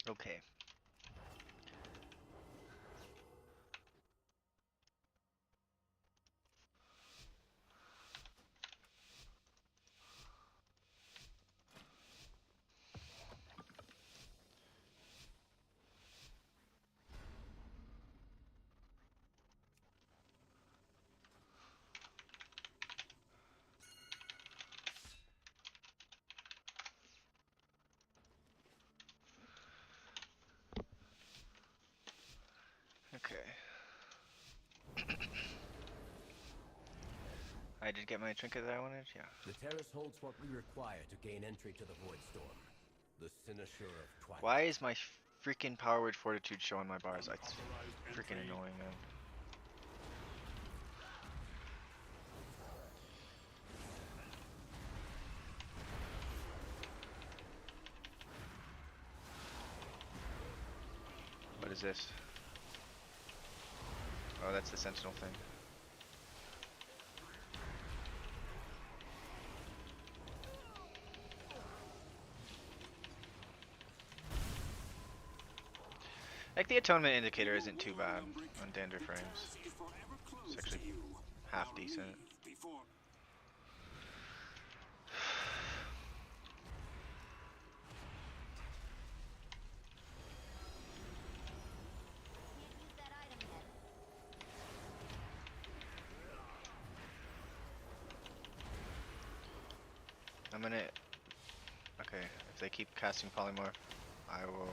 Okay. Okay. I did get my trinket that I wanted, yeah. The terrace holds what we require to gain entry to the Void Storm. The Cynosure of Twilight. Why is my freaking power word fortitude showing my bars? It's freaking annoying, man. What is this? Oh, that's the sentinel thing. Like, the atonement indicator isn't too bad on Dander frames. It's actually half decent. I'm gonna... Okay, if they keep casting polymorph, I will...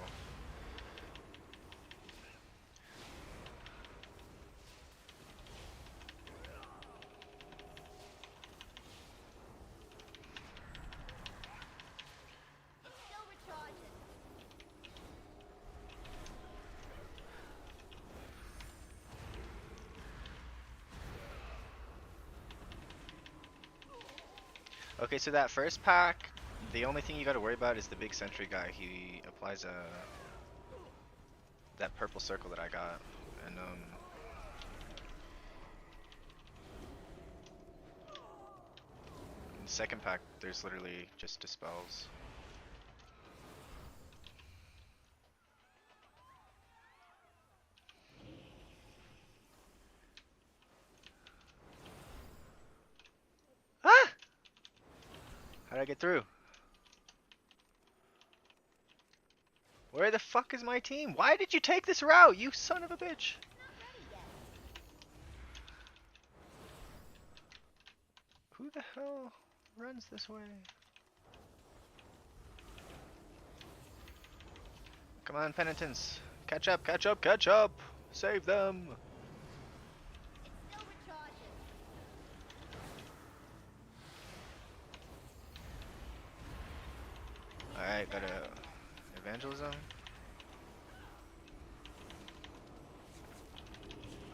Okay, so that first pack, the only thing you gotta worry about is the big sentry guy. He applies that purple circle that I got, and in the second pack, there's literally just dispels. Ah! How did I get through? Where the fuck is my team? Why did you take this route, you son of a bitch? Who the hell runs this way? Come on, penitents. Catch up, catch up, catch up! Save them! Alright, got a evangelism.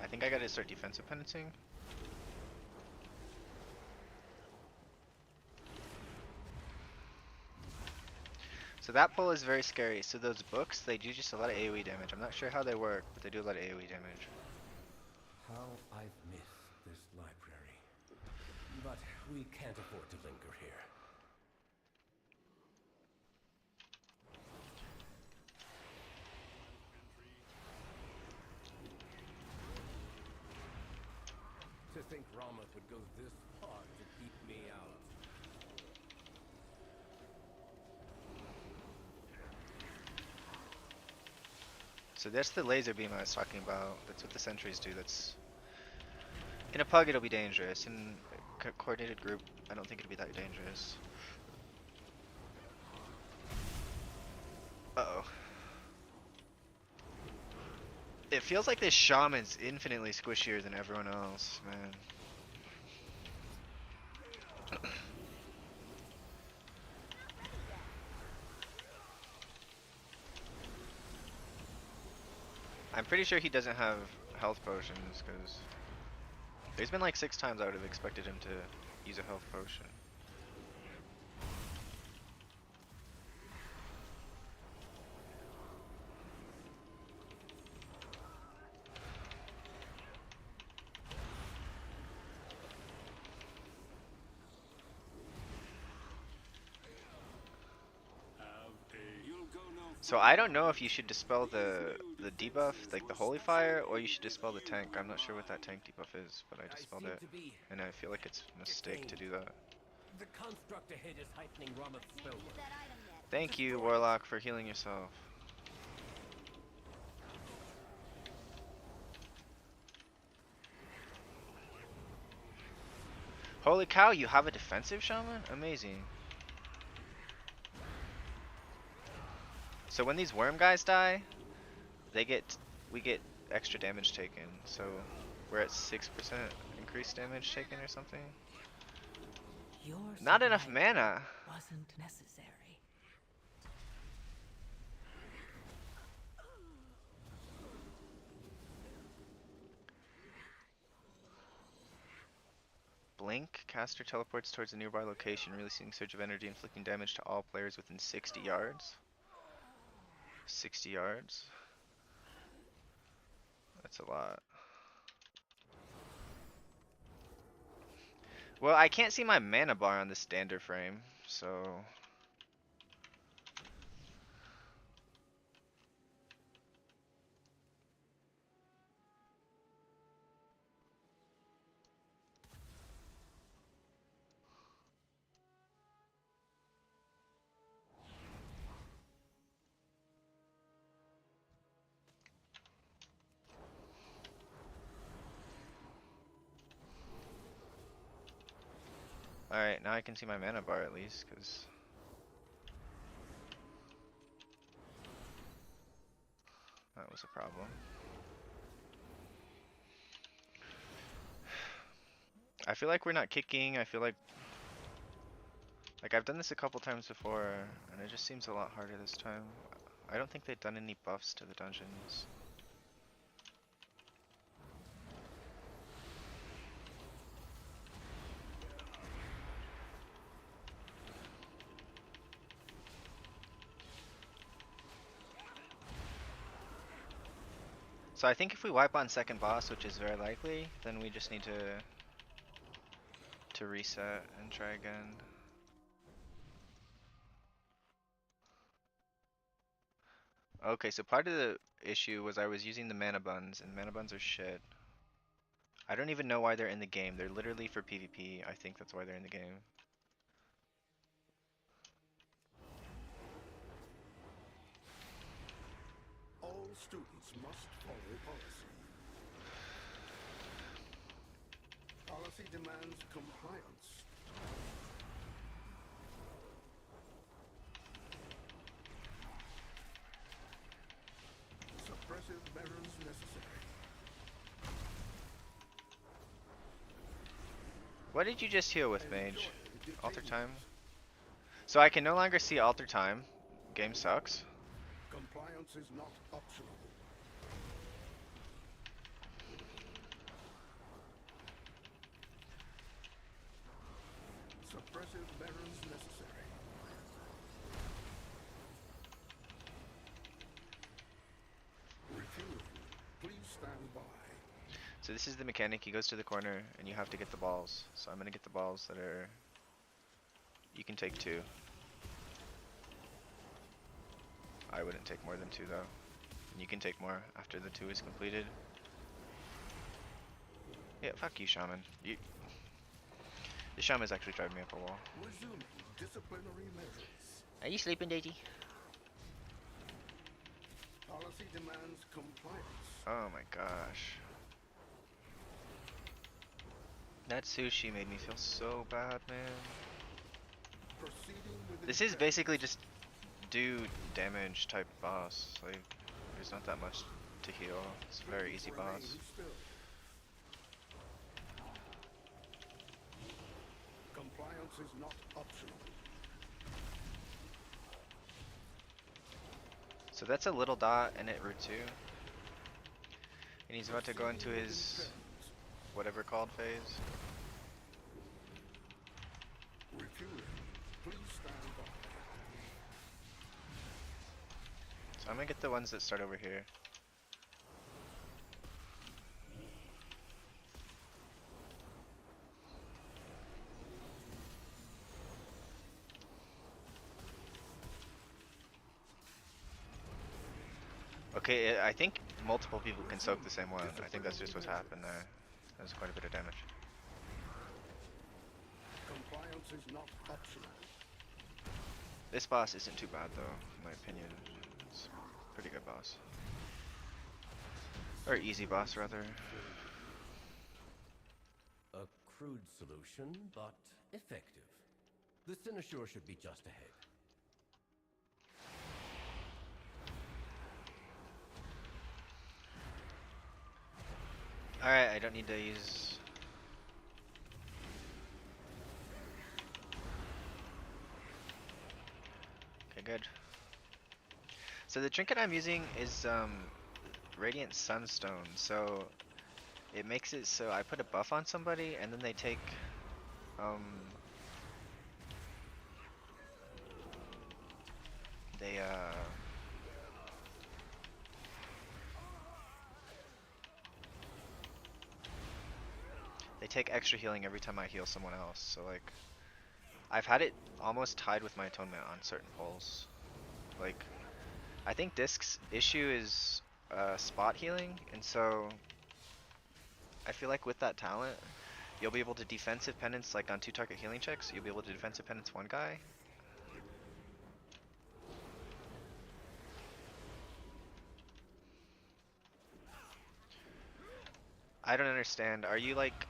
I think I gotta start defensive penanting. So that pull is very scary. So those books, they do just a lot of AoE damage. I'm not sure how they work, but they do a lot of AoE damage. How I've missed this library. But we can't afford to linger here. To think Rama would go this far to keep me out. So that's the laser beam I was talking about. That's what the sentries do. That's in a pug it'll be dangerous. In a coordinated group, I don't think it'll be that dangerous. Uh-oh. It feels like this shaman's infinitely squishier than everyone else, man. I'm pretty sure he doesn't have health potions, because there's been like 6 times I would have expected him to use a health potion. So I don't know if you should dispel the debuff, like the holy fire, or you should dispel the tank. I'm not sure what that tank debuff is, but I I dispelled seem it, to be and I feel like it's a mistake to detained. do that. The construct ahead is heightening Rama's spell work. Thank you, Destroy it. Warlock, for healing yourself. Holy cow, you have a defensive shaman? Amazing. So when these worm guys die, we get extra damage taken. So we're at 6% increased damage taken or something. Your Not enough survival mana. wasn't necessary. Blink, caster teleports towards a nearby location, releasing a surge of energy, inflicting damage to all players within 60 yards. 60 yards? That's a lot. Well, I can't see my mana bar on the standard frame, so... Alright, now I can see my mana bar at least, because... that was a problem. I feel like we're not kicking, I feel like I've done this a couple times before, and it just seems a lot harder this time. I don't think they've done any buffs to the dungeons. So I think if we wipe on second boss, which is very likely, then we just need to reset and try again. Okay, so part of the issue was I was using the mana buns, and mana buns are shit. I don't even know why they're in the game. They're literally for PvP. I think that's why they're in the game. All students must follow policy. Policy demands compliance. Suppressive measures necessary. What did you just heal with, Mage? Enjoy Alter detainees. time? So I can no longer see alter time. Game sucks. Compliance is not optional. Suppressive measures necessary. Refueling. Please stand by. So this is the mechanic. He goes to the corner, and you have to get the balls. So I'm gonna get the balls that are... You can take 2. I wouldn't take more than 2 though. And you can take more after the 2 is completed. Yeah, fuck you, Shaman. The Shaman's actually driving me up a wall. Resuming disciplinary measures. Are you sleeping, Daisy? Policy demands compliance. Oh my gosh. That sushi made me feel so bad, man. Proceeding with This is intent. basically just do damage type boss. Like, there's not that much to heal. It's a very easy Remain boss. still. Compliance is not optional. So that's a little dot and it root 2. And he's about to go into Proceeding with his intent. whatever called phase. Refueling. Please stand by. So I'm gonna get the ones that start over here. Okay, I think multiple people can soak the same one. I think that's just what's happened there. That's quite a bit of damage. Compliance is not optional. This boss isn't too bad though, in my opinion. It's a pretty good boss. Or easy boss rather. A crude solution, but effective. The Cynosure should be just ahead. Alright, I don't need to use... Okay, good. So the trinket I'm using is Radiant Sunstone, so it makes it so I put a buff on somebody and then they take um they they take extra healing every time I heal someone else. So like I've had it almost tied with my atonement on certain pulls. Like I think Disc's issue is spot healing, and so I feel like with that talent you'll be able to defensive penance like on 2 target healing checks. You'll be able to defensive penance one guy. I don't understand. Are you like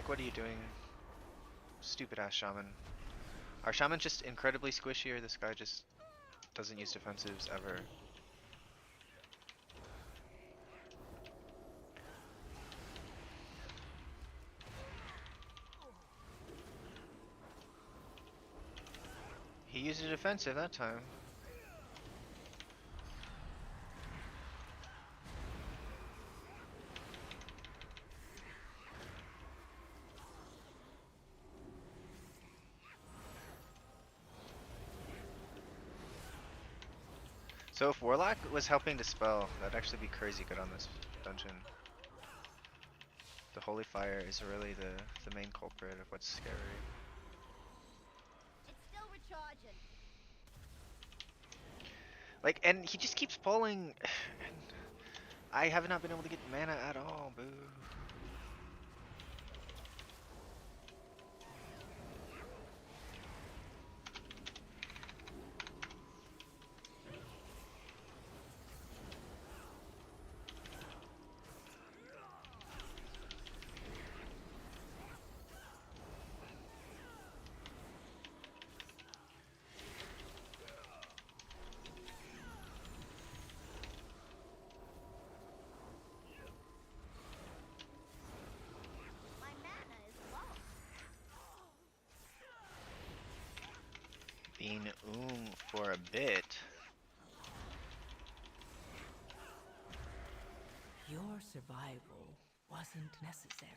what are you doing? Stupid ass shaman. Are shamans just incredibly squishy, or this guy just doesn't use defensives ever? He used a defensive that time. So if Warlock was helping dispel, that'd actually be crazy good on this dungeon. The Holy Fire is really the main culprit of what's scary. It's still recharging. Like, and he just keeps pulling. I have not been able to get mana at all, boo. My mana is low. Being for a bit. Your survival wasn't necessary.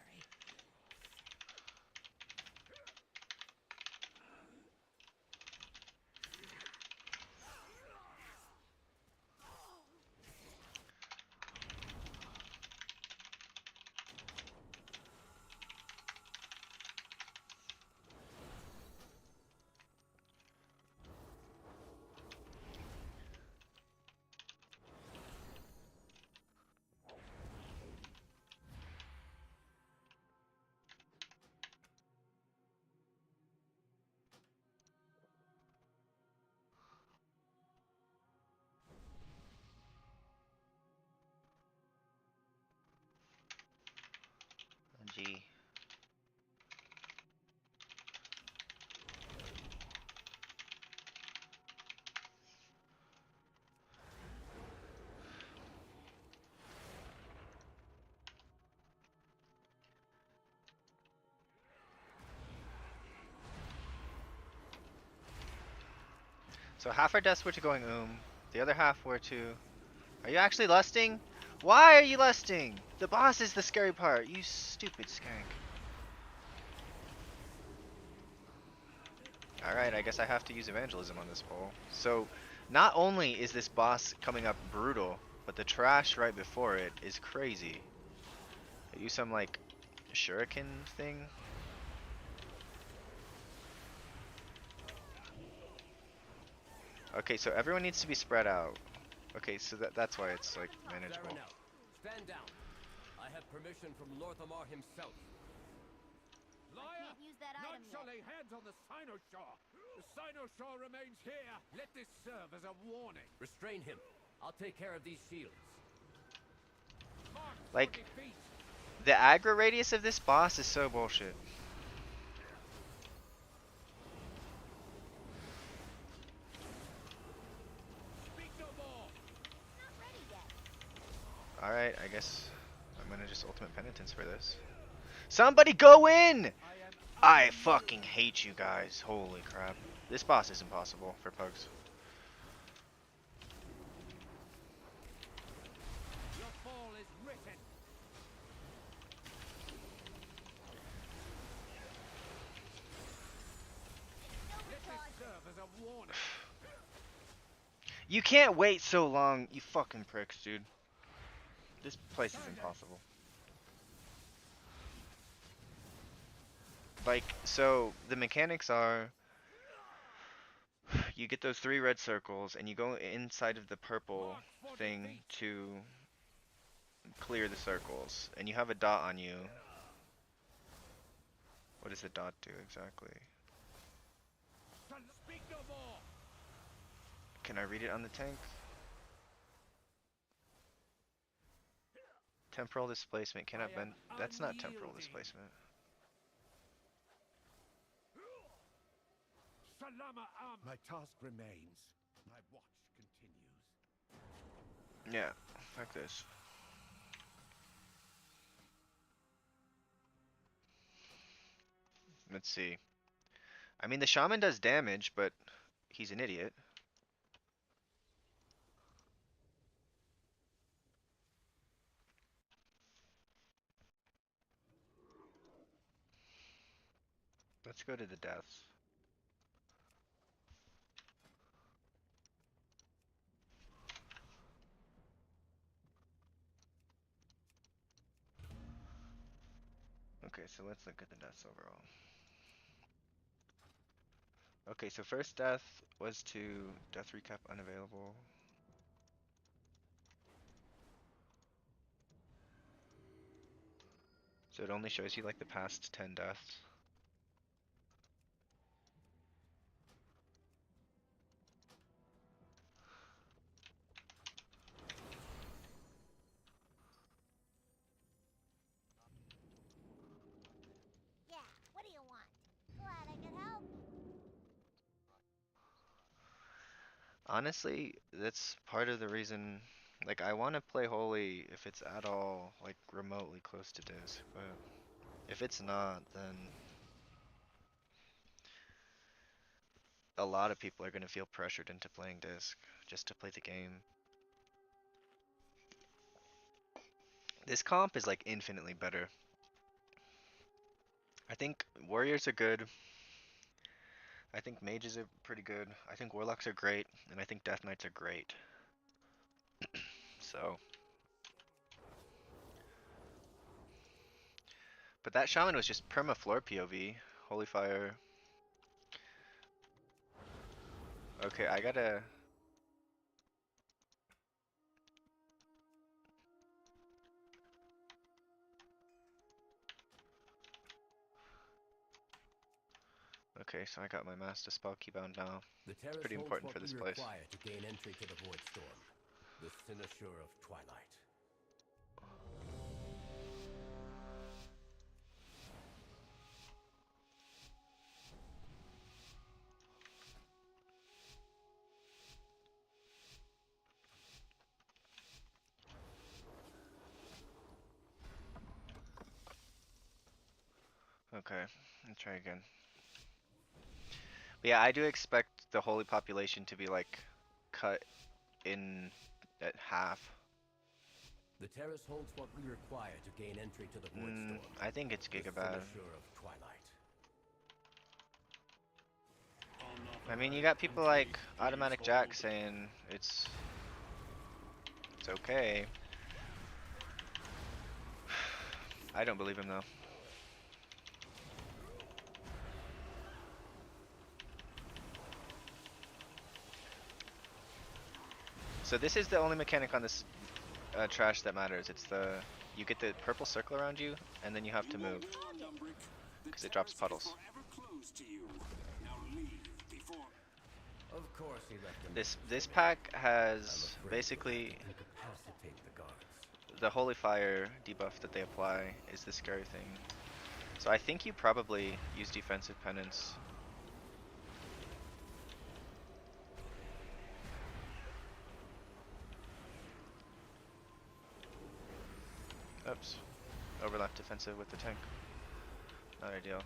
Gee. So half our deaths were to going the other half were to... Are you actually lusting? Why are you lusting? The boss is the scary part, you stupid skank. Alright, I guess I have to use evangelism on this poll. So, not only is this boss coming up brutal, but the trash right before it is crazy. I use some like shuriken thing. Okay, so everyone needs to be spread out. Okay, so that's why it's like manageable. Saron out. Stand down. I have permission from Lorthamar himself. Liar! Can't use that None item shall yet. lay hands on the Sinoshaw. The Sinoshaw remains here. Let this serve as a warning. Restrain him. I'll take care of these shields. Mark for Like, defeat. the aggro radius of this boss is so bullshit. Speak no more. Not ready yet. Alright, I guess I'm gonna just ultimate penitence for this. Somebody go in! I fucking hate you guys. Holy crap. This boss is impossible for pugs. Your fall is written. Still Let this recharging. serve as a warning. You can't wait so long, you fucking pricks, dude. This place is impossible. Like, so the mechanics are you get those 3 red circles and you go inside of the purple thing to clear the circles, and you have a dot on you. What does the dot do exactly? Speak no more. Can I read it on the tank? Temporal displacement cannot bend. That's not temporal displacement. Salama Am. My task remains. My watch continues. Yeah, fuck this. Let's see. I mean, the shaman does damage, but he's an idiot. Let's go to the deaths. Okay, so let's look at the deaths overall. Okay, so first death was to death recap unavailable. So it only shows you like the past 10 deaths. Yeah, what do you want? Glad I could help. Honestly, that's part of the reason, like, I want to play Holy if it's at all, like, remotely close to disc, but if it's not, then a lot of people are going to feel pressured into playing disc just to play the game. This comp is, like, infinitely better. I think Warriors are good. I think Mages are pretty good. I think Warlocks are great, and I think Death Knights are great. So... But that Shaman was just perma floor POV. Holy Fire. Okay, I gotta... Okay, so I got my Master Spell Keybound now. The It's terrace pretty holds important what for this we place. require to gain entry to the Void Storm, the cynosure of Twilight. Okay, let's try again. But yeah, I do expect the holy population to be like cut in at half. The terrace holds what we require to gain entry to the Void Storm, I think it's the Gigabad. cynosure of Twilight. I mean, you got people like Automatic Jack saying it's okay. I don't believe him though. So this is the only mechanic on this trash that matters. It's the you get the purple circle around you, and then you have to move because it drops puddles. Of course he left them. This pack has basically Incapacitate the guards. the holy fire debuff that they apply is the scary thing. So I think you probably use defensive penance. Oops. Overlap defensive with the tank. Not ideal.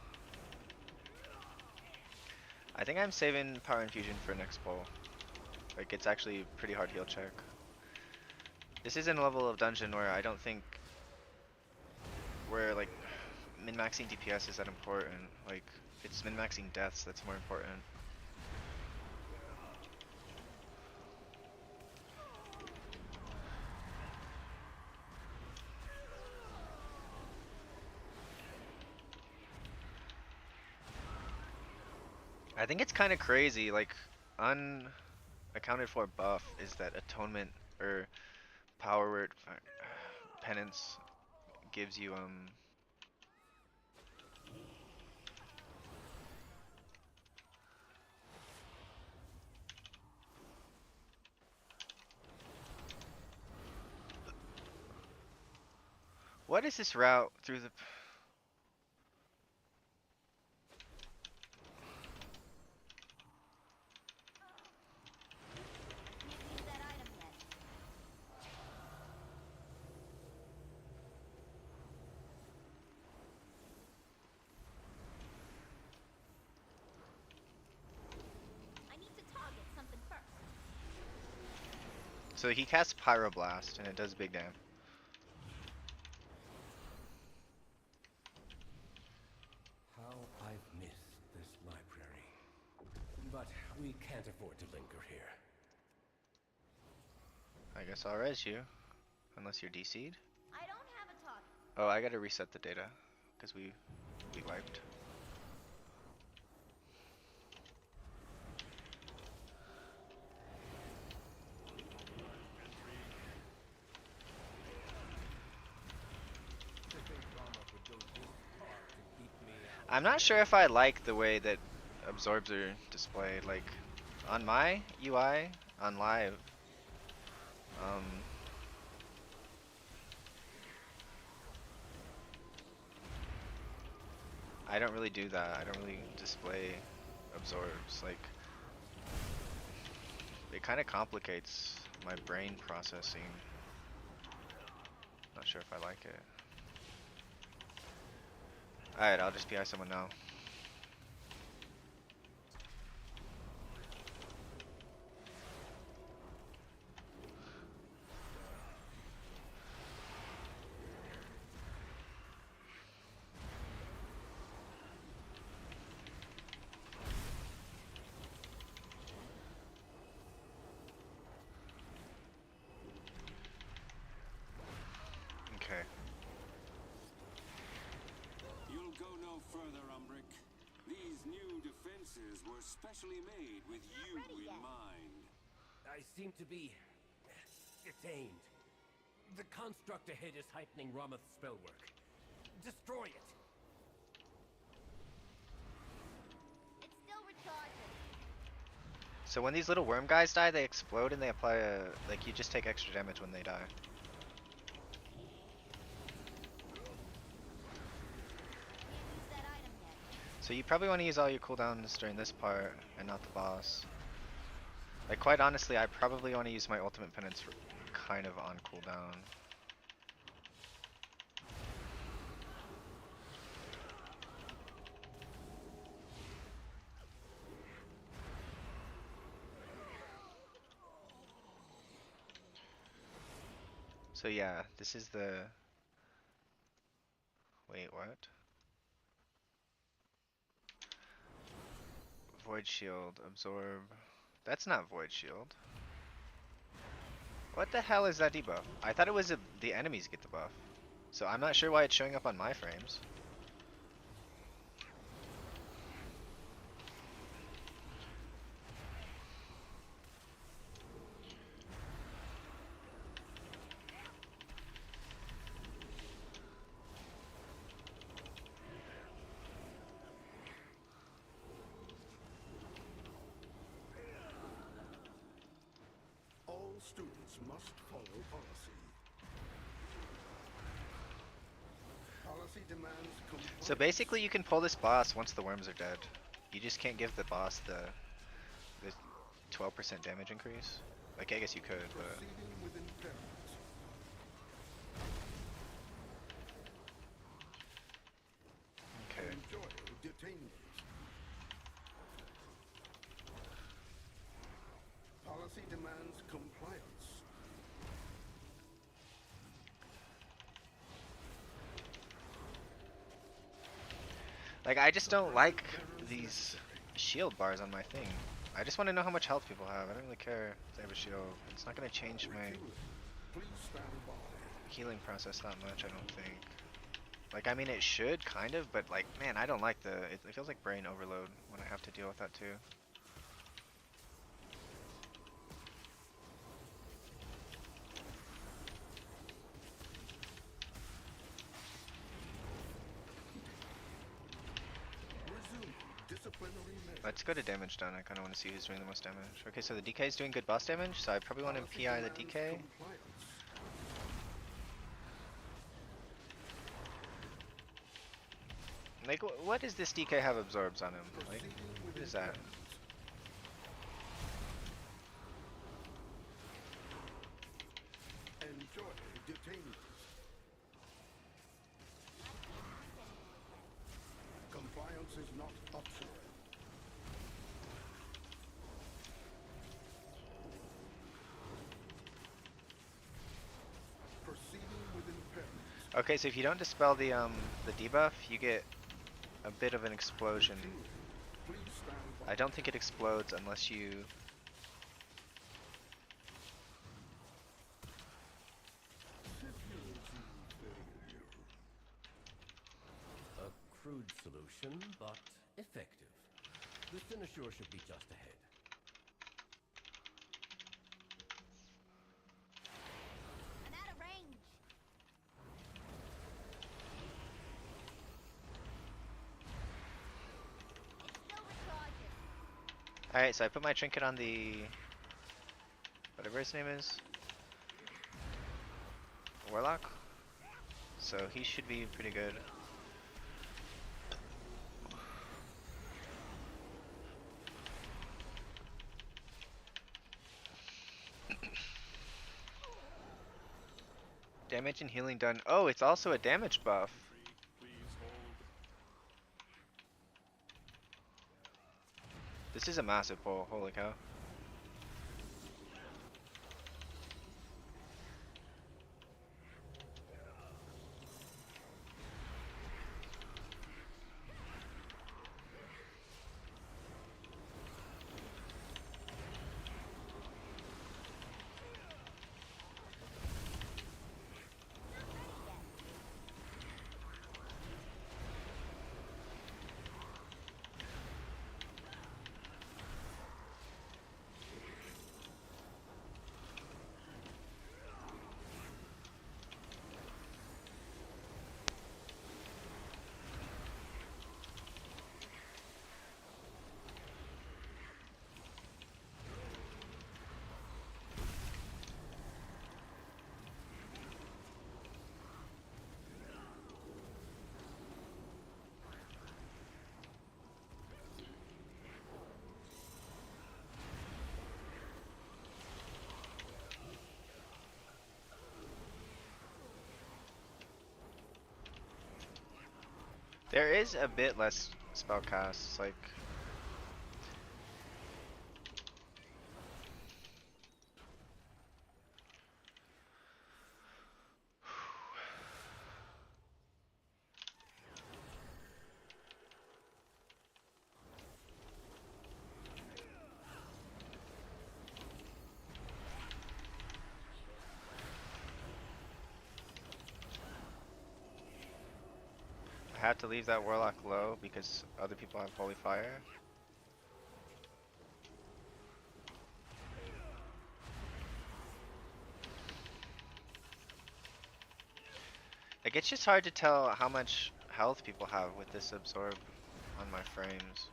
I think I'm saving power infusion for next pull. Like, it's actually a pretty hard heal check. This isn't a level of dungeon where I don't think where like min-maxing DPS is that important. Like, it's min-maxing deaths that's more important. I think it's kind of crazy, like, unaccounted for buff is that atonement or power word penance gives you what is this route through the Use that item yet. I need to target something first. so he casts Pyroblast and it does big damage. How I've missed this library. But we can't afford to linger here. I guess I'll res you, unless you're DC'd. I don't have a target. Oh, I gotta reset the data because we wiped. I'm not sure if I like the way that absorbs are displayed. Like, on my UI, on live, I don't really do that. I don't really display absorbs. Like, it kind of complicates my brain processing. Not sure if I like it. Alright, I'll just PI someone now. Okay. You'll go no further, Umbric. These new defenses were specially made with you ready in yet. mind. I seem to be detained. The construct ahead is heightening Rameth's spellwork. Destroy it. It's still recharging. So when these little worm guys die, they explode and they apply a... like, you just take extra damage when they die. Can't use that item yet. So you probably want to use all your cooldowns during this part and not the boss. Like, quite honestly, I probably want to use my ultimate penance for kind of on cooldown. So yeah, this is the... Wait, what? Void Shield, absorb... That's not Void Shield. What the hell is that debuff? I thought it was the enemies get the buff. So I'm not sure why it's showing up on my frames. Students must follow policy. Policy demands compliance. So basically, you can pull this boss once the worms are dead. You just can't give the boss the 12% damage increase. Like, I guess you could, but Proceeding with impairment. okay. Enjoy detainees. Policy demands compliance. Like, I just don't like these shield bars on my thing. I just want to know how much health people have. I don't really care if they have a shield. It's not going to change my Please stand by. healing process that much, I don't think. Like, I mean, it should, kind of, but, like, man, I don't like it feels like brain overload when I have to deal with that, too. Resume disciplinary measures. Let's go to damage done. I kind of want to see who's doing the most damage. Okay, so the DK is doing good boss damage, so I probably want to Policy PI the demands DK. compliance. Like, what does this DK have absorbs on him? Like, Proceeding with what is that? impairment. Enjoy detainees. Compliance is not optional. Proceeding with impairment. Okay, so if you don't dispel the debuff, you get a bit of an explosion. Please stand by. I don't think it explodes unless you... A crude solution, but effective. The Cynosure should be just ahead. I'm out of range. It's still recharging. Alright, so I put my trinket on the... whatever his name is. Warlock. So he should be pretty good. Damage and healing done. Oh, it's also a damage buff. This is a massive pull, holy cow. There is a bit less spell casts, like... I had to leave that warlock low because other people have holy fire. Like, it's just hard to tell how much health people have with this absorb on my frames.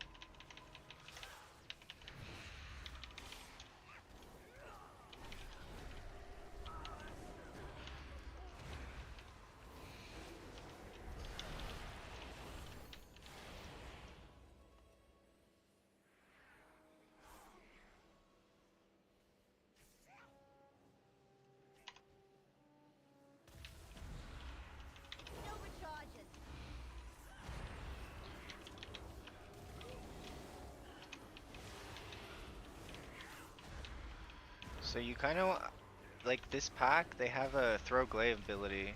So you kind of like this pack. They have a throw glaive ability.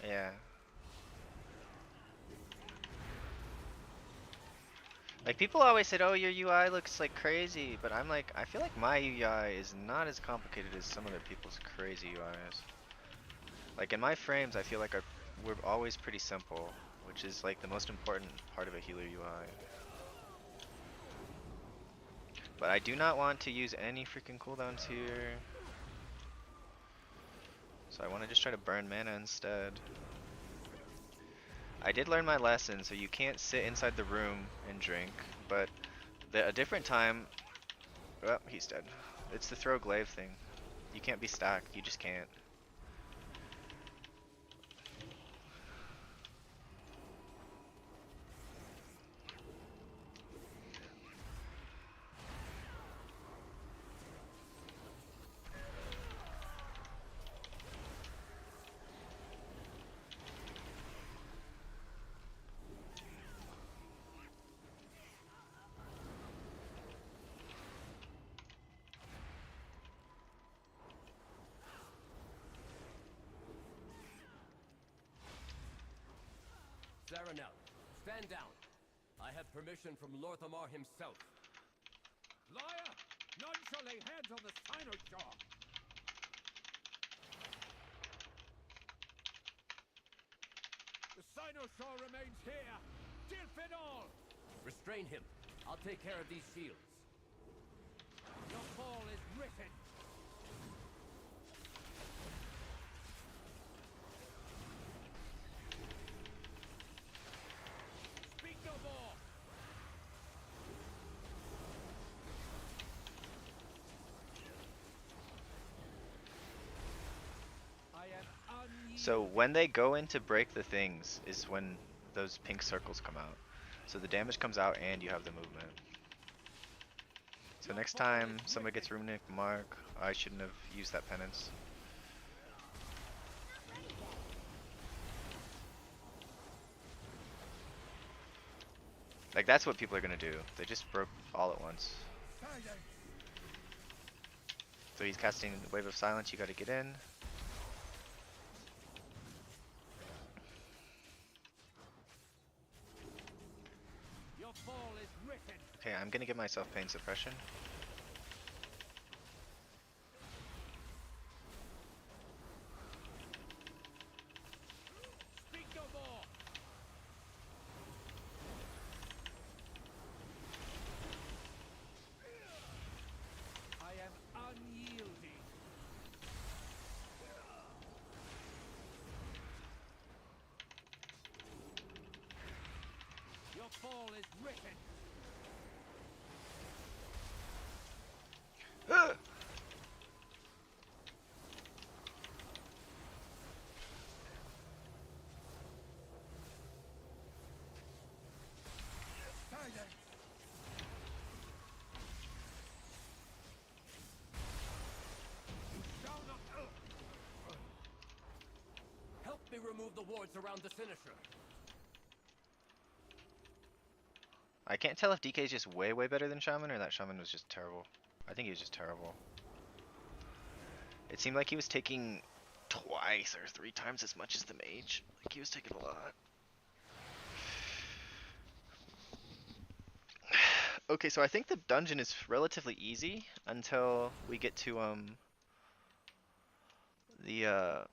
Yeah. Like people always said, "Oh, your UI looks like crazy," but I'm like, I feel like my UI is not as complicated as some other people's crazy UIs. Like in my frames, I feel like we're always pretty simple, which is like the most important part of a healer UI. But I do not want to use any freaking cooldowns here. So I want to just try to burn mana instead. I did learn my lesson, so you can't sit inside the room and drink, but a different time... Oh, he's dead. It's the throw glaive thing. You can't be stacked, you just can't. Saron, stand down. I have permission from Lorthamar himself. Liar! None shall lay hands on the Cynosure! The Cynosure remains here! Deal it all! Restrain him. I'll take care of these shields. Your fall is written! Speak no more! I am unyielding. So when they go in to break the things is when those pink circles come out. So the damage comes out and you have the movement. So next time somebody gets runic mark, I shouldn't have used that penance. Like that's what people are gonna do. They just broke all at once. So he's casting Wave of Silence, you gotta get in. Your fall is written! Okay, I'm gonna give myself Pain Suppression. Speak no more! I am unyielding! Your fall is written! Help me remove the wards around the Cynosure. I can't tell if DK is just way better than Shaman or that Shaman was just terrible. I think he was just terrible. It seemed like he was taking twice or 3 times as much as the mage. Like he was taking a lot. Okay, so I think the dungeon is relatively easy until we get to the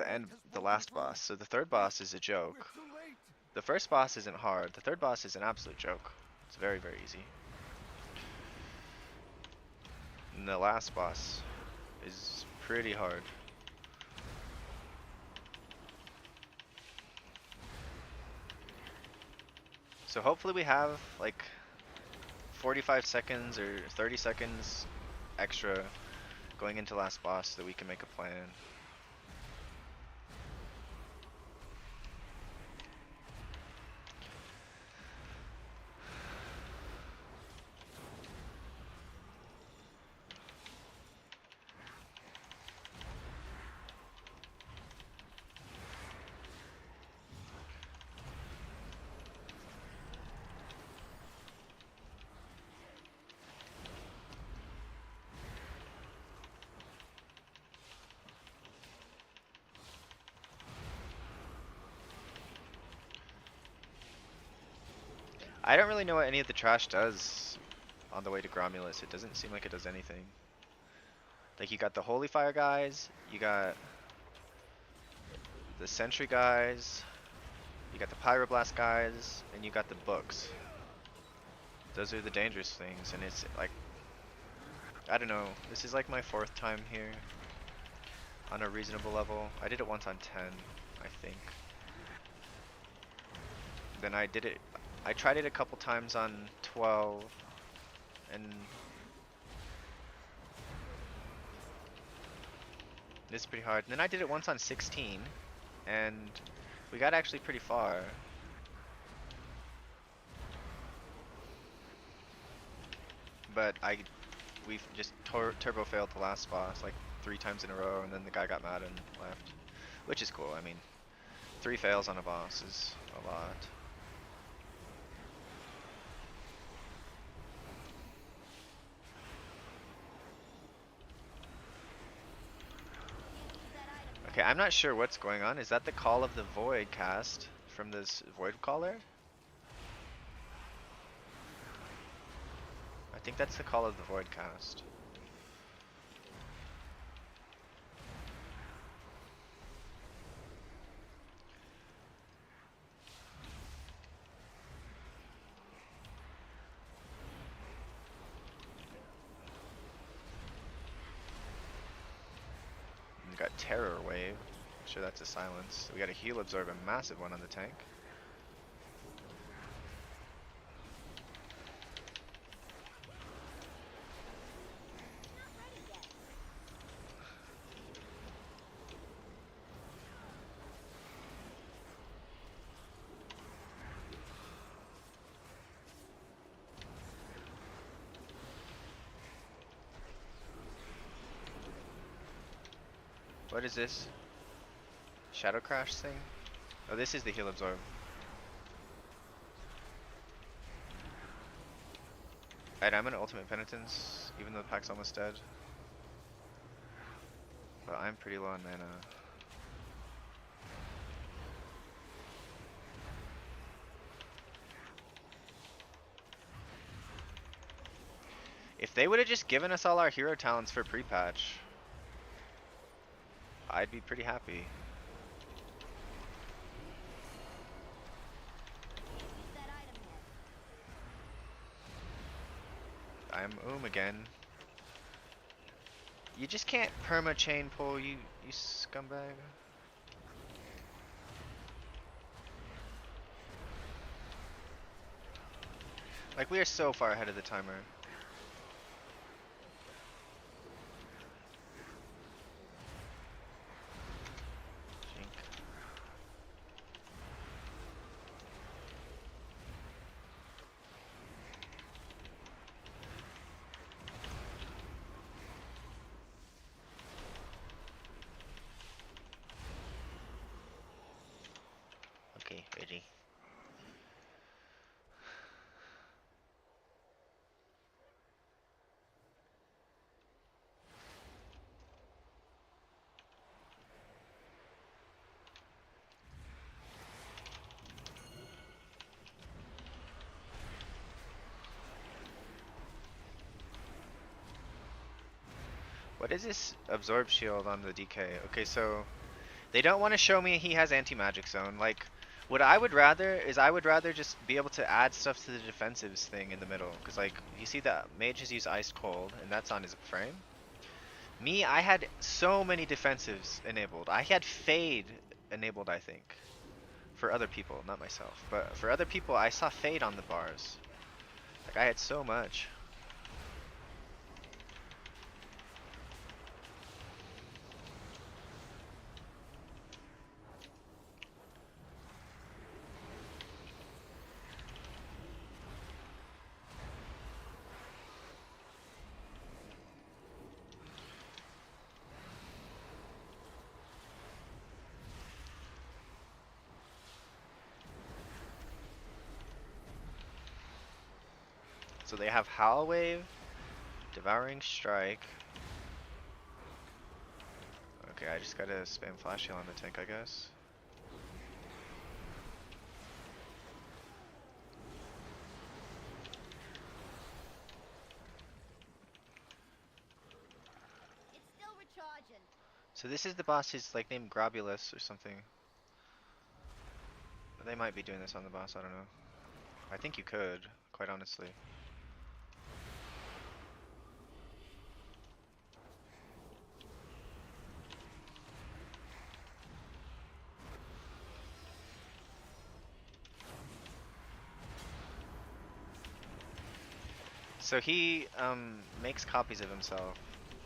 end, the last boss. So the third boss is a joke. The first boss isn't hard. The third boss is an absolute joke. It's very easy. And the last boss is pretty hard. So hopefully we have like 45 seconds or 30 seconds extra going into last boss so that we can make a plan. I don't really know what any of the trash does on the way to Gromulus. It doesn't seem like it does anything. Like, you got the Holy Fire guys, you got the Sentry guys, you got the Pyroblast guys, and you got the books. Those are the dangerous things, and it's like, I don't know, this is like my 4th time here on a reasonable level. I did it once on 10, I think. Then I tried it a couple times on 12, and it's pretty hard. And then I did it once on 16, and we got actually pretty far. But we just turbo failed the last boss like 3 times in a row, and then the guy got mad and left. Which is cool, I mean, 3 fails on a boss is a lot. Okay, I'm not sure what's going on. Is that the Call of the Void cast from this Void Caller? I think that's the Call of the Void cast. We got Terror Wave. I'm sure that's a silence. We got a Heal Absorb, a massive one on the tank. What is this? Shadow Crash thing? Oh, this is the Heal Absorb. Alright, I'm in Ultimate Penitence, even though the pack's almost dead. But I'm pretty low on mana. If they would have just given us all our hero talents for pre-patch, I'd be pretty happy. I'm again. You just can't perma chain pull, you scumbag. Like, we are so far ahead of the timer. Okay, ready. What is this absorb shield on the DK? Okay, so they don't want to show me he has anti-magic zone. Like, what I would rather is I would rather just be able to add stuff to the defensives thing in the middle. Because, like, you see that mages use Ice Cold, and that's on his frame. Me, I had so many defensives enabled. I had Fade enabled, I think. For other people, not myself. But for other people, I saw Fade on the bars. Like, I had so much. So they have Howl Wave, Devouring Strike. Okay, I just gotta spam Flash Heal on the tank, I guess. So this is the boss. He's like named Grobulus or something. They might be doing this on the boss. I don't know. I think you could, quite honestly. So he makes copies of himself.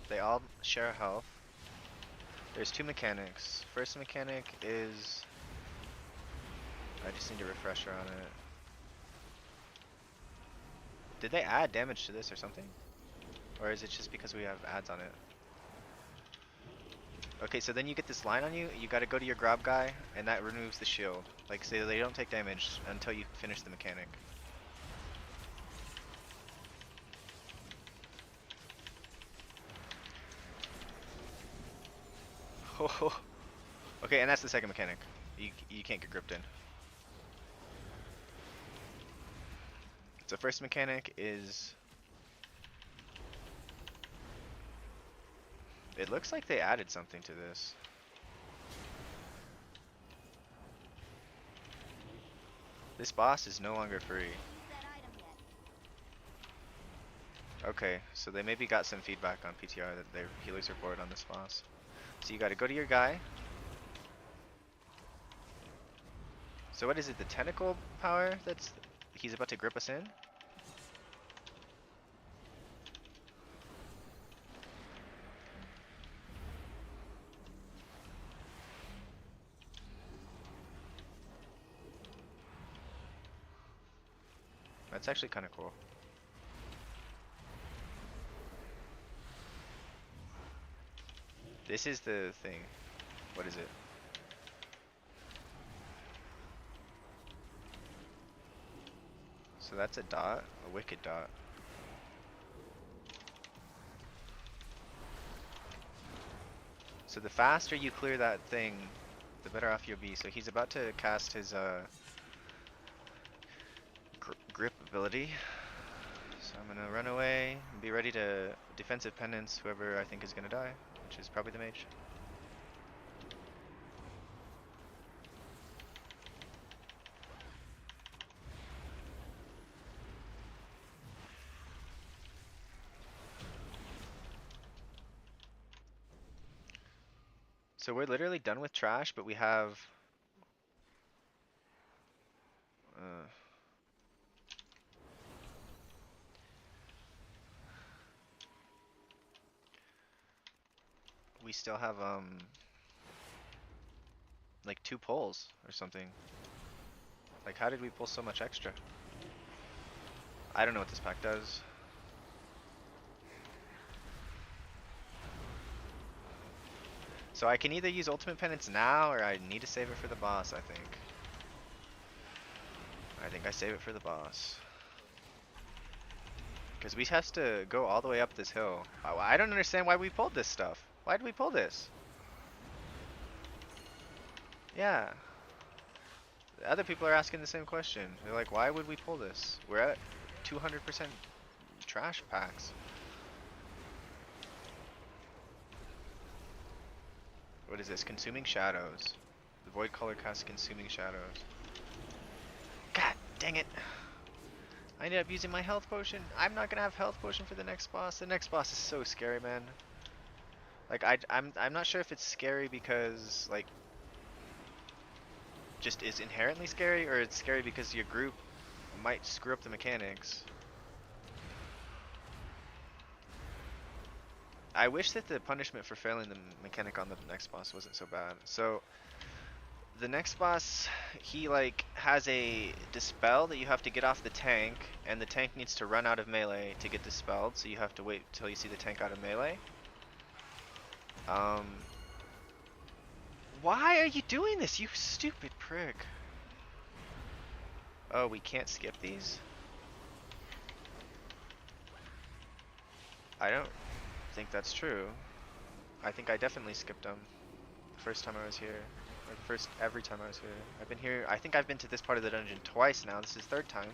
They all share health. There's two mechanics. First mechanic is... I just need a refresher on it. Did they add damage to this or something? Or is it just because we have ads on it? Okay, so then you get this line on you. You gotta go to your grab guy, and that removes the shield. Like, so they don't take damage until you finish the mechanic. Oh, okay, and that's the second mechanic. You can't get gripped in. So first mechanic is... It looks like they added something to this. This boss is no longer free. Okay, so they maybe got some feedback on PTR that their healers report on this boss. So you gotta go to your guy. So what is it, the tentacle power that's... He's about to grip us in? That's actually kind of cool. This is the thing. What is it? So that's a dot, a wicked dot. So the faster you clear that thing, the better off you'll be. So he's about to cast his grip ability. So I'm gonna run away and be ready to defensive penance whoever I think is gonna die, which is probably the mage. So we're literally done with trash, but we have we still have like 2 pulls or something. Like, how did we pull so much extra? I don't know what this pack does. So I can either use ultimate penance now, or I need to save it for the boss, I think. I think I save it for the boss. Because we have to go all the way up this hill. I don't understand why we pulled this stuff. Why did we pull this? Yeah. The other people are asking the same question. They're like, why would we pull this? We're at 200% trash packs. What is this? Consuming Shadows. The Void Color casts Consuming Shadows. God dang it. I ended up using my health potion. I'm not gonna have health potion for the next boss. The next boss is so scary, man. Like, I'm not sure if it's scary because, like, just is inherently scary, or it's scary because your group might screw up the mechanics. I wish that the punishment for failing the mechanic on the next boss wasn't so bad. So the next boss, he like has a dispel that you have to get off the tank, and the tank needs to run out of melee to get dispelled, so you have to wait till you see the tank out of melee. Why are you doing this, you stupid prick? Oh, we can't skip these? I don't think that's true. I think I definitely skipped them the first time I was here. Or every time I was here. I've been here, I think I've been to this part of the dungeon twice now. This is 3rd time.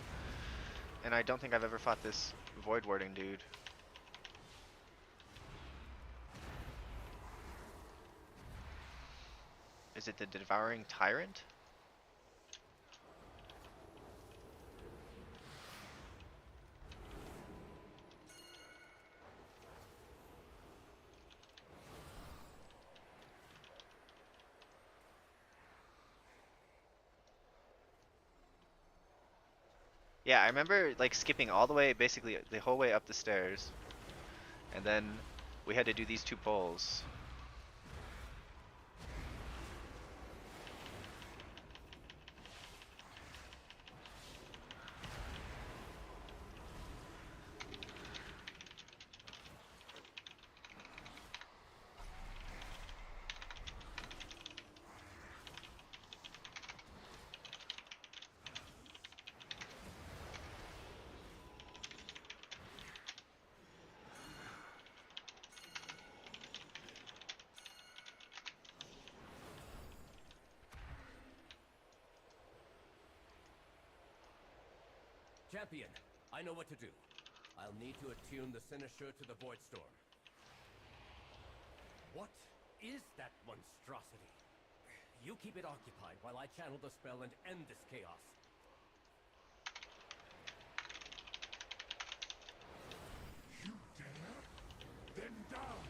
And I don't think I've ever fought this void warding dude. Is it the Devouring Tyrant? Yeah, I remember like skipping all the way, basically the whole way up the stairs, and then we had to do these two poles. Champion, I know what to do. I'll need to attune the Cynosure to the Void Storm. What is that monstrosity? You keep it occupied while I channel the spell and end this chaos. You dare? Then down!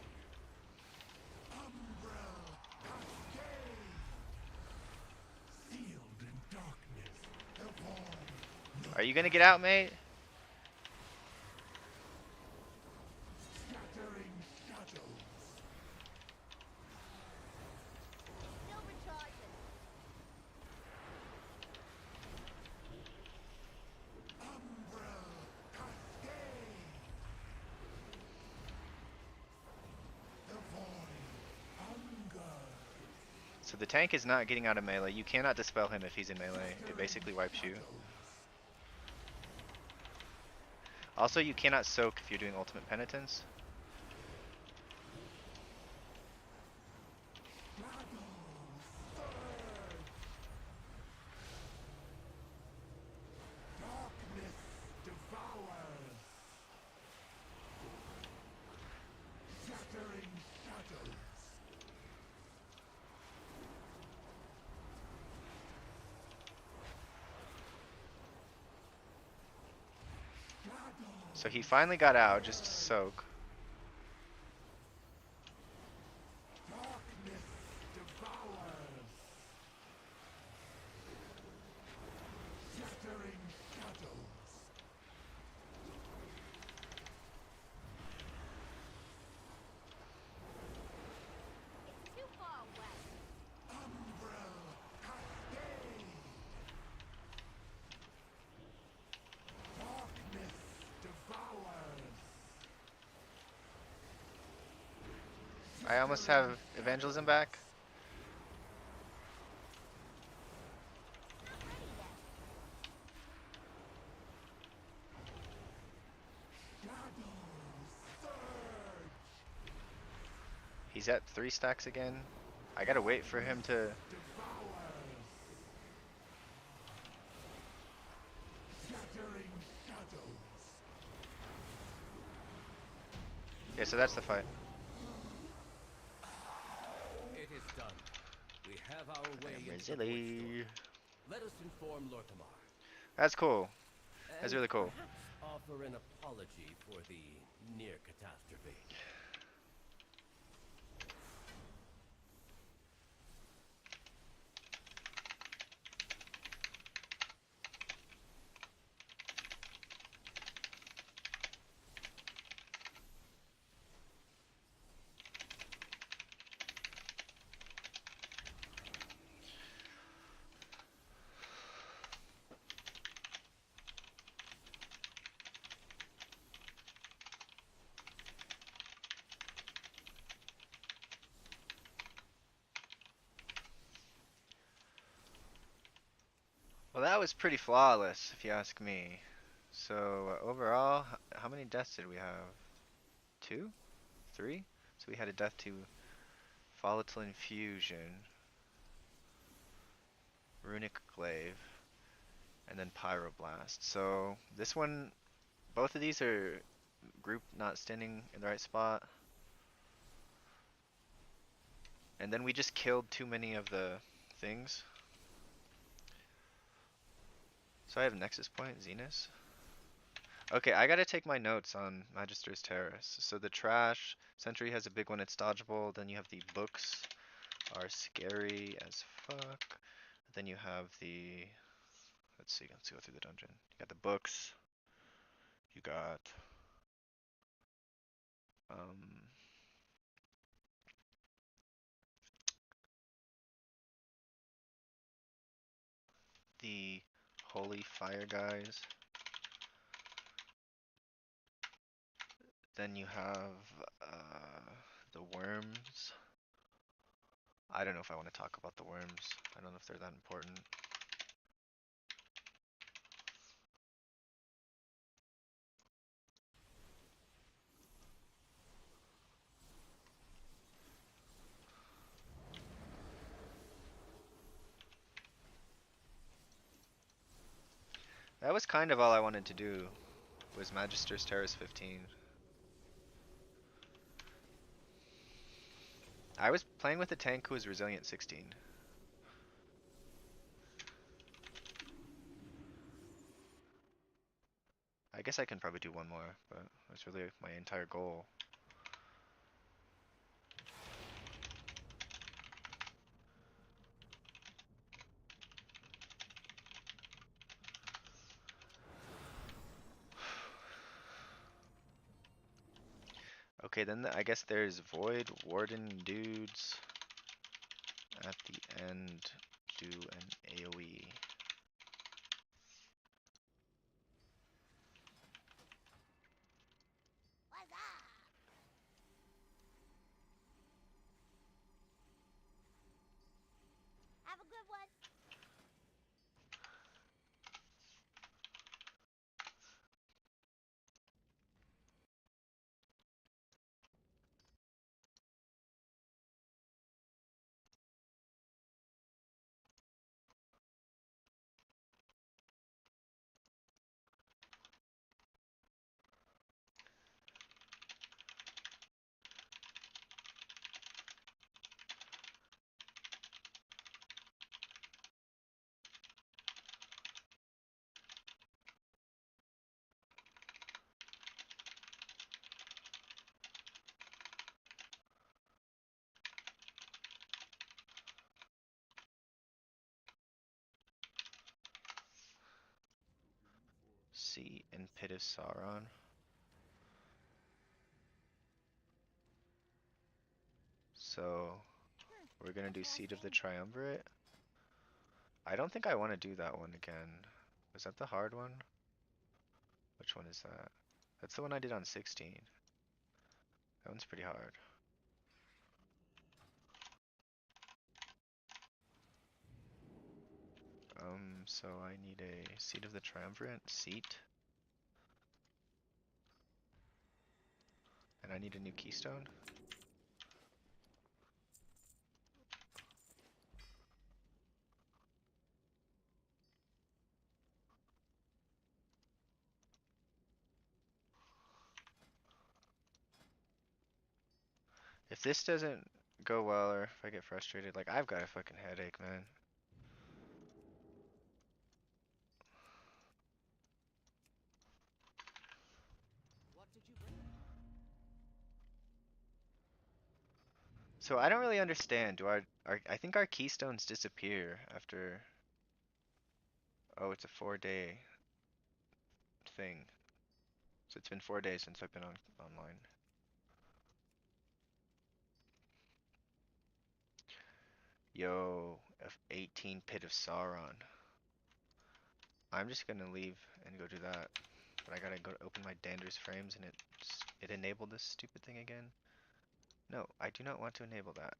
Umbrella Cascade! Sealed in darkness, the void. Are you gonna get out, mate? Scattering shadows. Still recharging. Umbrella Cascade! The void hunger. So the tank is not getting out of melee. You cannot dispel him if he's in melee. It basically wipes you. Also, you cannot soak if you're doing ultimate penitence. Darkness devours. Shattering shadows. So he finally got out just to soak. Darkness devours. Shattering shadows. It's too far away. Umbrella Cascade. Darkness devours. I almost have evangelism back. Not ready yet. Shadows surge. He's at 3 stacks again. I gotta wait for him to... Devours. Shattering shadows. Yeah, so that's the fight. It is done. We have our way I'm into the Void Brazili. Storm. Let us inform Lorkamar. That's cool. That's And really cool. perhaps offer an apology for the near catastrophe. Well, that was pretty flawless, if you ask me. So, overall, how many deaths did we have? 2? 3? So we had a death to Volatile Infusion, Runic Glaive, and then Pyroblast. So, this one, both of these are group not standing in the right spot. And then we just killed too many of the things. So I have Nexus Point, Zenith. Okay, I gotta take my notes on Magister's Terrace. So the trash, Sentry has a big one, it's dodgeable. Then you have the books are scary as fuck. Then you have the, let's go through the dungeon. You got the books. You got, um, the holy fire guys. Then you have the worms. I don't know if I want to talk about the worms. I don't know if they're that important. That was kind of all I wanted to do, was Magister's Terrace 15. I was playing with a tank who was Resilient 16. I guess I can probably do one more, but that's really my entire goal. Okay, then I guess there's Void Warden dudes at the end do an AoE. What's up? Have a good one. Sea and Pit of Sauron. So we're gonna do Seed of the Triumvirate. I don't think I want to do that one again. Was that the hard one? Which one is that? That's the one I did on 16. That one's pretty hard. So I need a Seed of the Triumvirate seat. And I need a new keystone. If this doesn't go well or if I get frustrated, like I've got a fucking headache, man. So I don't really understand. I think our keystones disappear after. Oh, it's a 4-day thing. So it's been 4 days since I've been online. Yo, F18 Pit of Sauron. I'm just gonna leave and go do that. But I gotta go to open my Dander's frames and it enabled this stupid thing again. No, I do not want to enable that.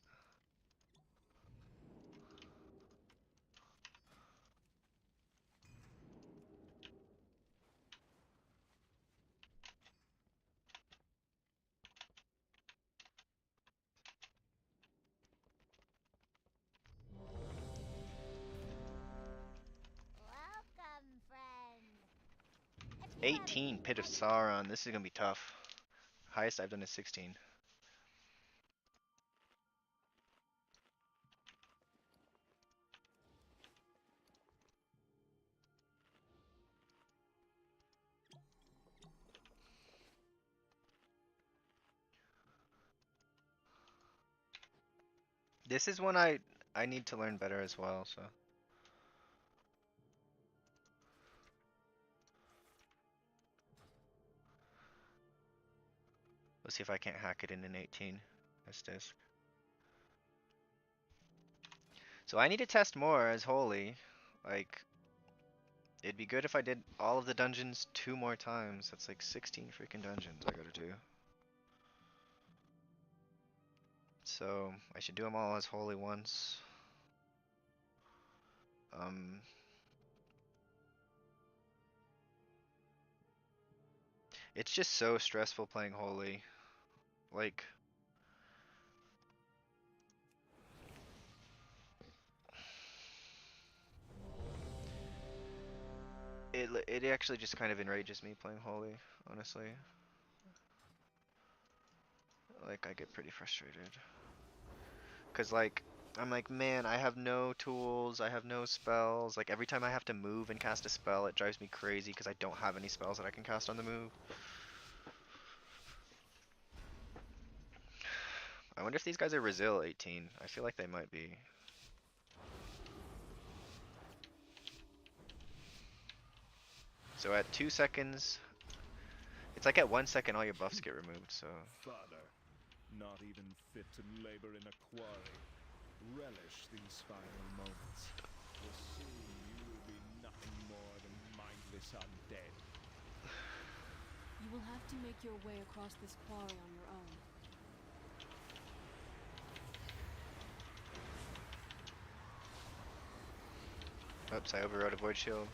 Welcome, friend. If you have 18 any Pit of questions, Sauron. This is gonna be tough. Highest I've done is 16. This is one I need to learn better as well, so. Let's see if I can't hack it in an 18 as disc. So I need to test more as holy. Like, it'd be good if I did all of the dungeons 2 more times. That's like 16 freaking dungeons I gotta do. So I should do them all as holy once. Um, it's just so stressful playing holy. Like, it actually just kind of enrages me playing holy, honestly. Like, I get pretty frustrated. Cause like, I'm like, man, I have no tools, I have no spells. Like every time I have to move and cast a spell, it drives me crazy because I don't have any spells that I can cast on the move. I wonder if these guys are Resil 18. I feel like they might be. So at 2 seconds, it's like at 1 second all your buffs get removed, so. Father, not even fit to labor in a quarry. Relish these final moments. For soon you will be nothing more than mindless undead. You will have to make your way across this quarry on your own. Oops, I overrode a void shield.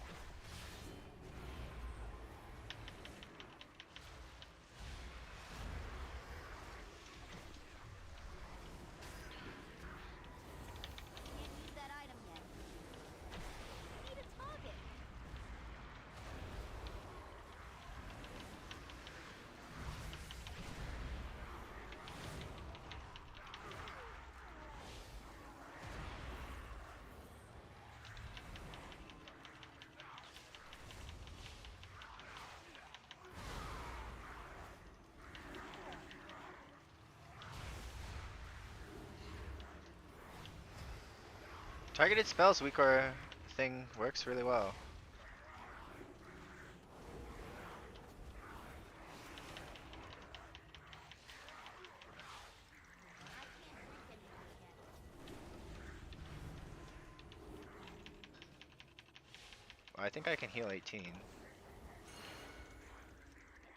Can't use that item yet. Need a target. Targeted spells Weakaura thing works really well. I think I can heal 18. It's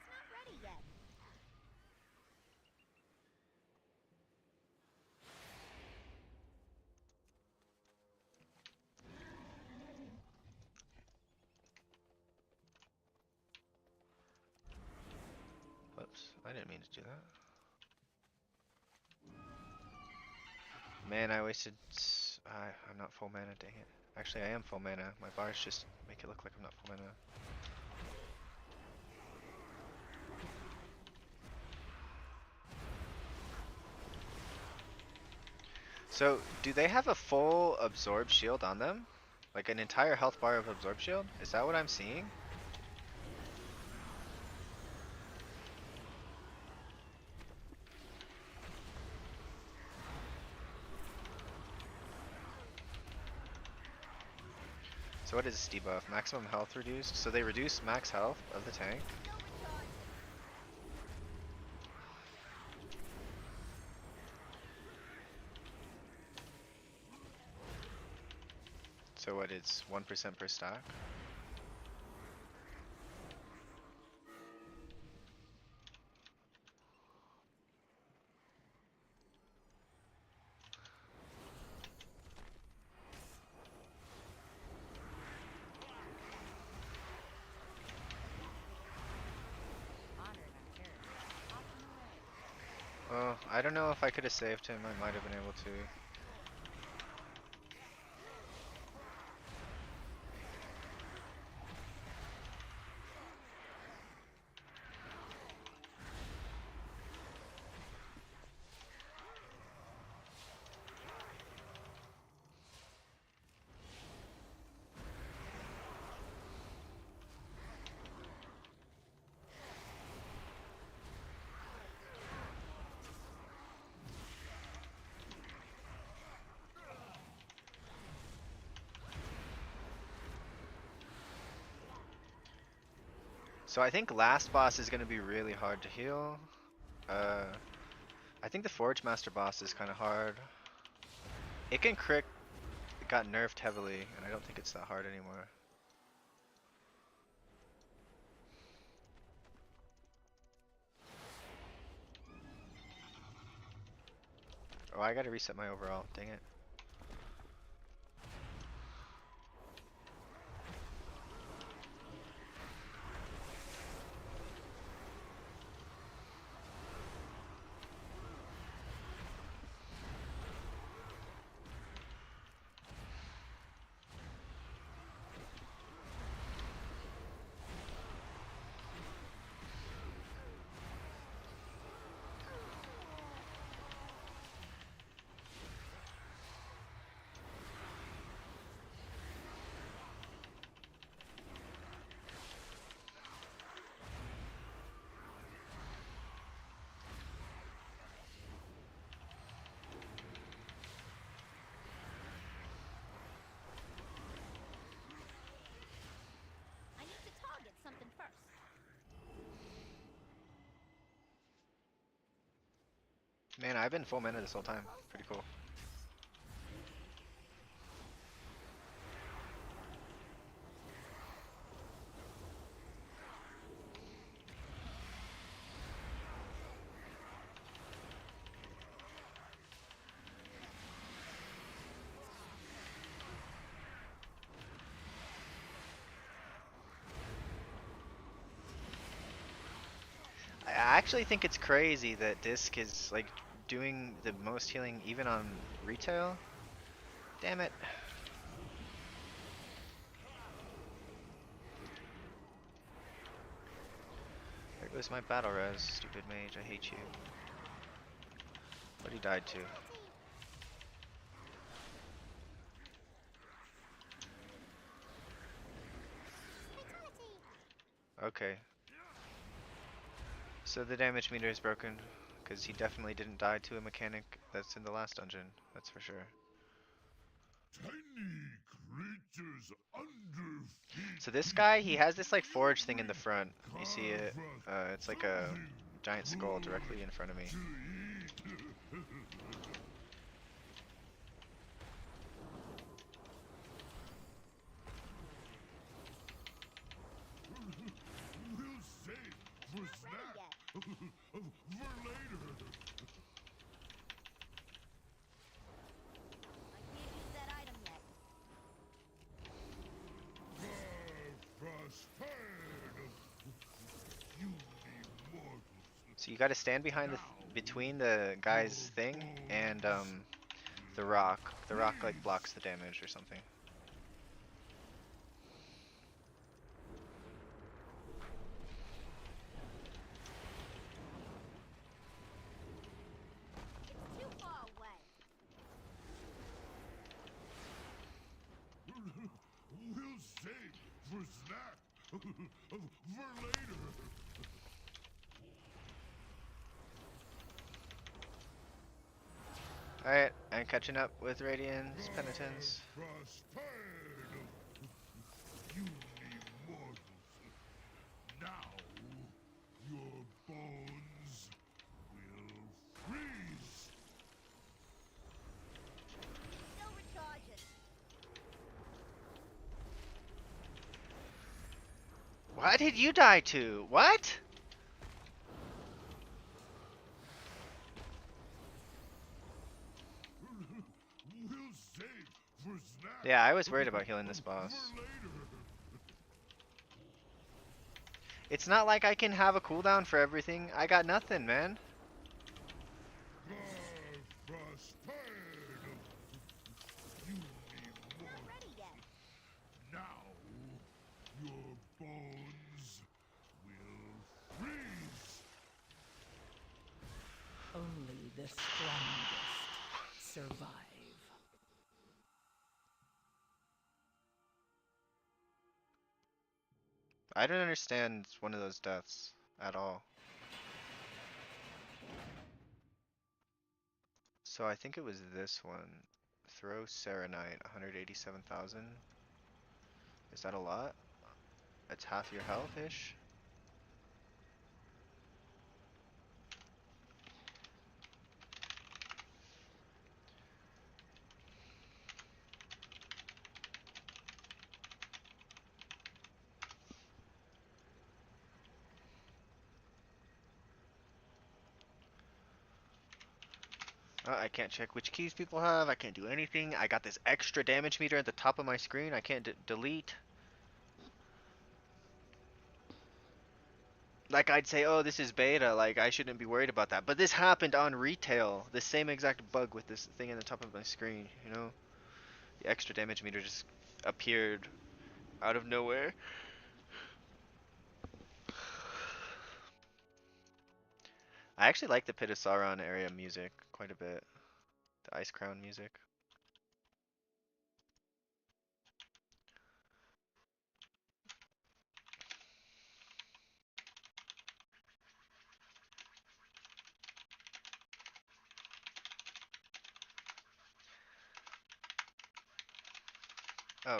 not ready yet. Whoops, I didn't mean to do that. Man, I wasted. I'm not full mana, dang it. Actually, I am full mana. My bars just make it look like I'm not full mana. So, do they have a full absorb shield on them? Like an entire health bar of absorb shield? Is that what I'm seeing? So what is this debuff? Maximum health reduced? So they reduce max health of the tank? Still recharging. So what, it's 1% per stack? Well, I don't know if I could have saved him. I might have been able to. So I think last boss is gonna be really hard to heal. Uh, I think the Forge Master boss is kind of hard. It can crit. It got nerfed heavily, and I don't think it's that hard anymore. Oh, I gotta reset my overall. Dang it. I need to target something first. Man, I've been full mana this whole time. Pretty cool. I actually think it's crazy that Disc is like doing the most healing even on retail. Damn it. There goes my battle res, stupid mage, I hate you. What he died to. Okay. So the damage meter is broken, because he definitely didn't die to a mechanic that's in the last dungeon, that's for sure. Tiny creatures under feet. So this guy, he has this like forge thing in the front. You see it? It's like a giant skull directly in front of me. To eat. We'll save for snack. For later. I can't use that item yet. Frostfire. You immortals. So you gotta stand behind between the guy's thing and the rock. The rock like blocks the damage or something. It's too far away. We'll save for snack. For later. Alright, I'm catching up with Radiant's Penitence. Frostfire. You immortals. Now your bones will freeze. Still recharging. What did you die to? What? We'll save for snack. Yeah, I was worried about healing this boss. For later. It's not like I can have a cooldown for everything. I got nothing, man. Frostfire. You Not immortals. ready yet. Now your bones will freeze. Only the strongest survive. I don't understand one of those deaths at all. So I think it was this one. Throw Serenite, 187,000. Is that a lot? It's half your health-ish? I can't check which keys people have. I can't do anything. I got this extra damage meter at the top of my screen. I can't delete. Like I'd say, oh, this is beta. Like I shouldn't be worried about that. But this happened on retail. The same exact bug with this thing in the top of my screen. You know, the extra damage meter just appeared out of nowhere. I actually like the Pit of Sauron area music quite a bit. The Ice Crown music. Oh.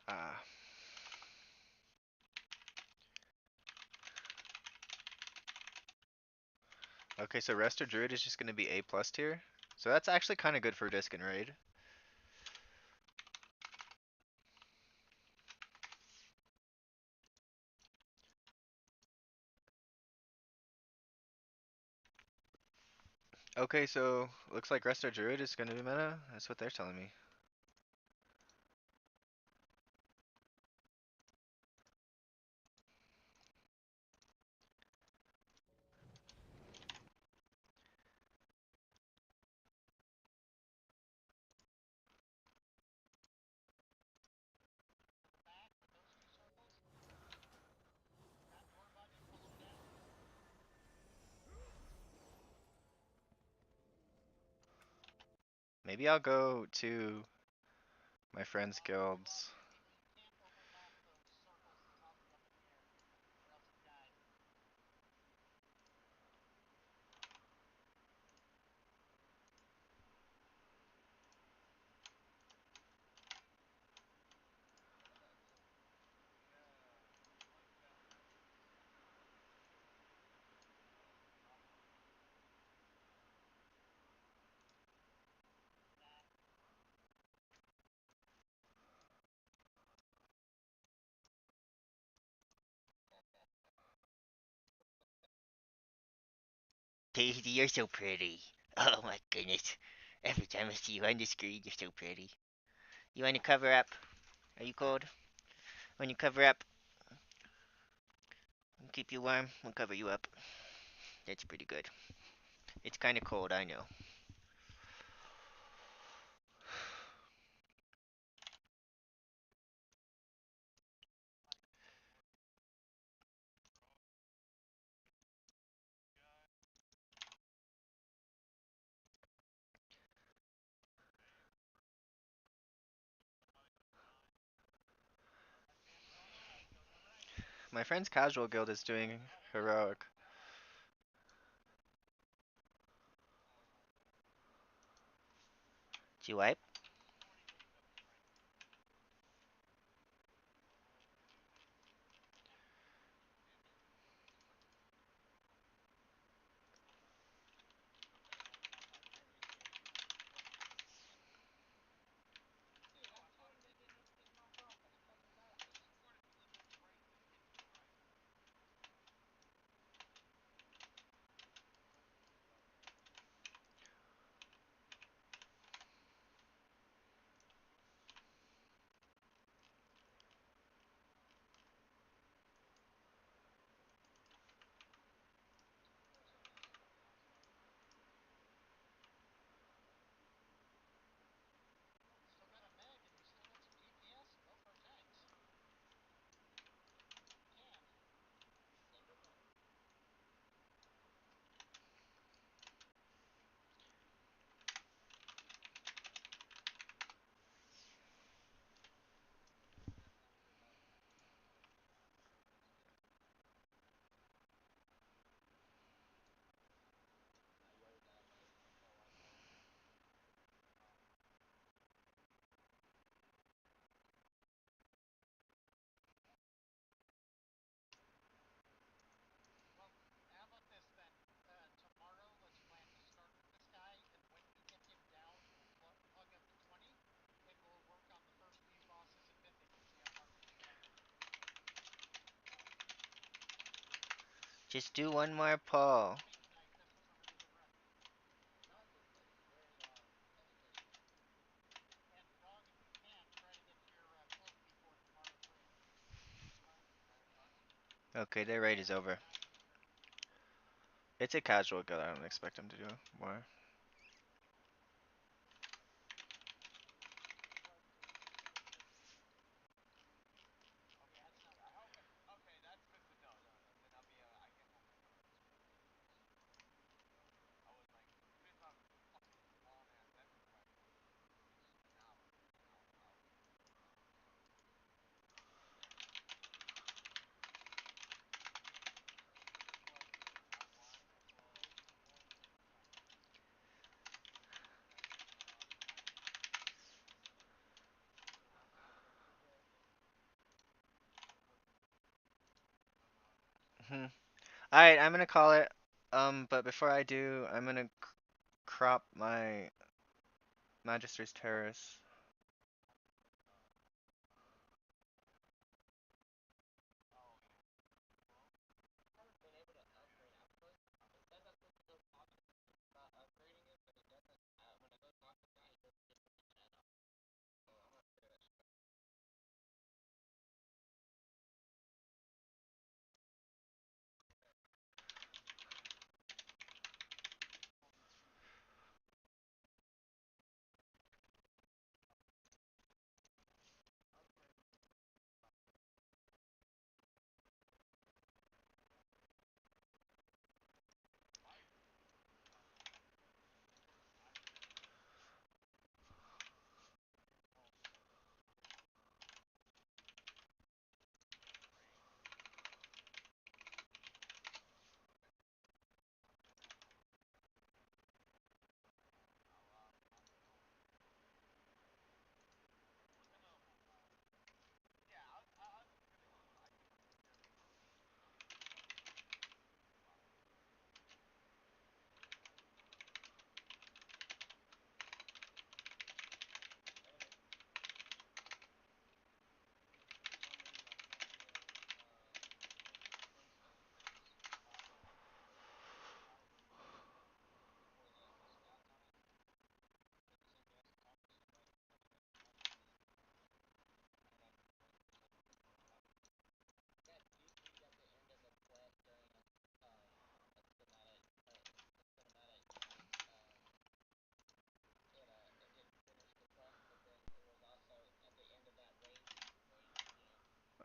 Ah. Okay, so Rester Druid is just going to be A plus tier. So that's actually kind of good for Disc and Raid. Okay, so looks like Rester Druid is going to be meta. That's what they're telling me. Maybe I'll go to my friend's guilds. Daisy, you're so pretty. Oh my goodness. Every time I see you on the screen, you're so pretty. You want to cover up? Are you cold? When you cover up, keep you warm, we'll cover you up. That's pretty good. It's kind of cold, I know. My friend's casual guild is doing heroic. Did you wipe? Just do one more pull. Okay, their raid is over. It's a casual guild. I don't expect them to do more. Hmm. Alright, I'm gonna call it. But before I do, I'm gonna crop my magister's terrace.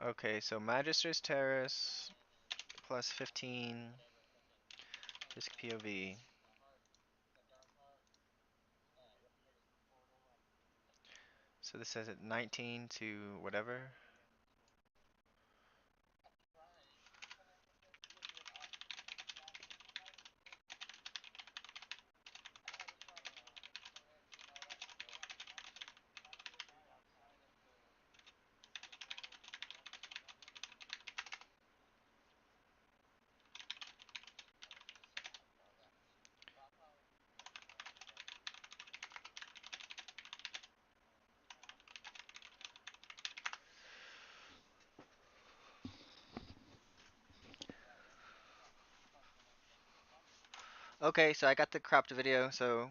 Okay, so magister's terrace plus 15 disc POV. So this says at 19 to whatever. Okay, so I got the cropped video, so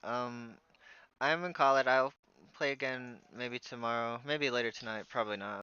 um I'm gonna call it. I'll play again maybe tomorrow, maybe later tonight, probably not.